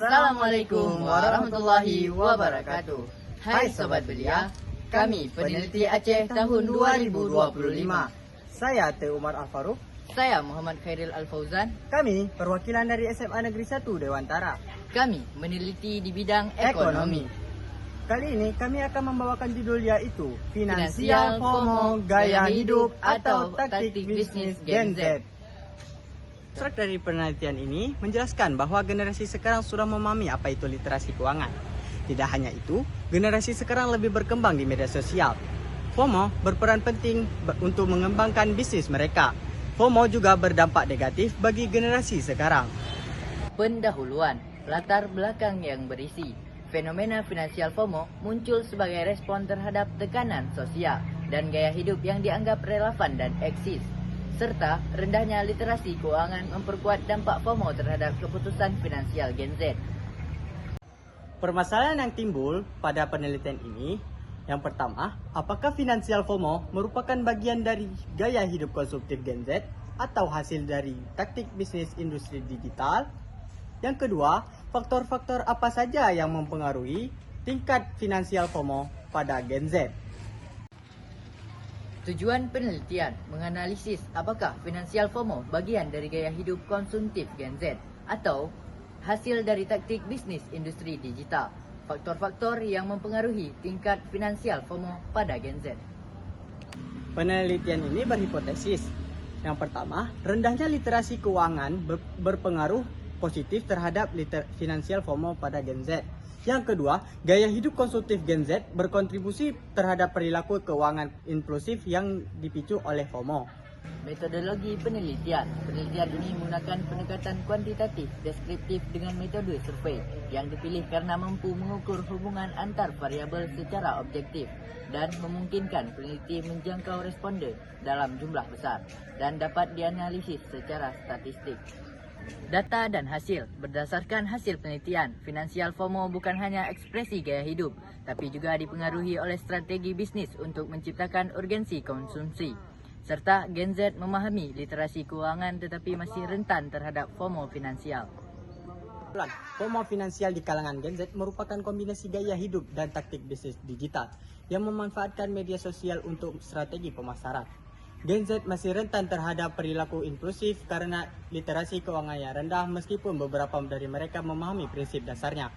Assalamualaikum warahmatullahi wabarakatuh. Hai Sobat Belia, kami peneliti Aceh tahun 2025. Saya T. Umar Al-Faruq. Saya Muhammad Khairil Al-Fauzan. Kami perwakilan dari SMA Negeri 1 Dewantara. Kami meneliti di bidang ekonomi. Kali ini kami akan membawakan judul yaitu Finansial FOMO, Gaya Hidup atau Taktik Bisnis Gen Z. Abstrak dari penelitian ini menjelaskan bahwa generasi sekarang sudah memahami apa itu literasi keuangan. Tidak hanya itu, generasi sekarang lebih berkembang di media sosial. FOMO berperan penting untuk mengembangkan bisnis mereka. FOMO juga berdampak negatif bagi generasi sekarang. Pendahuluan, latar belakang yang berisi. Fenomena finansial FOMO muncul sebagai respon terhadap tekanan sosial dan gaya hidup yang dianggap relevan dan eksis, serta rendahnya literasi keuangan memperkuat dampak FOMO terhadap keputusan finansial Gen Z. Permasalahan yang timbul pada penelitian ini, yang pertama, apakah finansial FOMO merupakan bagian dari gaya hidup konsumtif Gen Z atau hasil dari taktik bisnis industri digital? Yang kedua, faktor-faktor apa saja yang mempengaruhi tingkat finansial FOMO pada Gen Z? Tujuan penelitian menganalisis apakah finansial FOMO bagian dari gaya hidup konsumtif Gen Z atau hasil dari taktik bisnis industri digital. Faktor-faktor yang mempengaruhi tingkat finansial FOMO pada Gen Z. Penelitian ini berhipotesis. Yang pertama, rendahnya literasi keuangan berpengaruh positif terhadap finansial FOMO pada Gen Z. Yang kedua, gaya hidup konsumtif Gen Z berkontribusi terhadap perilaku keuangan inklusif yang dipicu oleh FOMO. Metodologi penelitian. Penelitian ini menggunakan pendekatan kuantitatif deskriptif dengan metode survei yang dipilih karena mampu mengukur hubungan antar variabel secara objektif dan memungkinkan peneliti menjangkau responden dalam jumlah besar dan dapat dianalisis secara statistik. Data dan hasil. Berdasarkan hasil penelitian, finansial FOMO bukan hanya ekspresi gaya hidup, tapi juga dipengaruhi oleh strategi bisnis untuk menciptakan urgensi konsumsi. Serta Gen Z memahami literasi keuangan tetapi masih rentan terhadap FOMO finansial. FOMO finansial di kalangan Gen Z merupakan kombinasi gaya hidup dan taktik bisnis digital yang memanfaatkan media sosial untuk strategi pemasaran. Gen Z masih rentan terhadap perilaku inklusif karena literasi keuangan yang rendah meskipun beberapa dari mereka memahami prinsip dasarnya.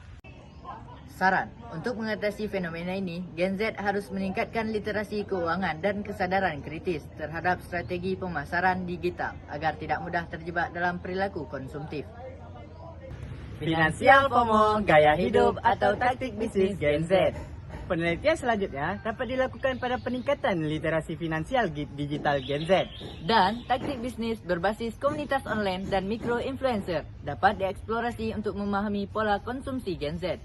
Saran, untuk mengatasi fenomena ini, Gen Z harus meningkatkan literasi keuangan dan kesadaran kritis terhadap strategi pemasaran digital agar tidak mudah terjebak dalam perilaku konsumtif. Finansial FOMO, gaya hidup atau taktik bisnis Gen Z. Penelitian selanjutnya dapat dilakukan pada peningkatan literasi finansial digital Gen Z. Dan taktik bisnis berbasis komunitas online dan mikro-influencer dapat dieksplorasi untuk memahami pola konsumsi Gen Z.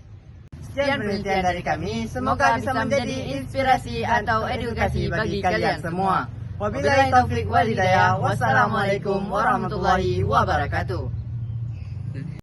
Sekian penelitian dari kami, semoga bisa menjadi inspirasi atau edukasi bagi kalian semua. Wabillahi taufiq wal hidayah. Wassalamualaikum warahmatullahi wabarakatuh.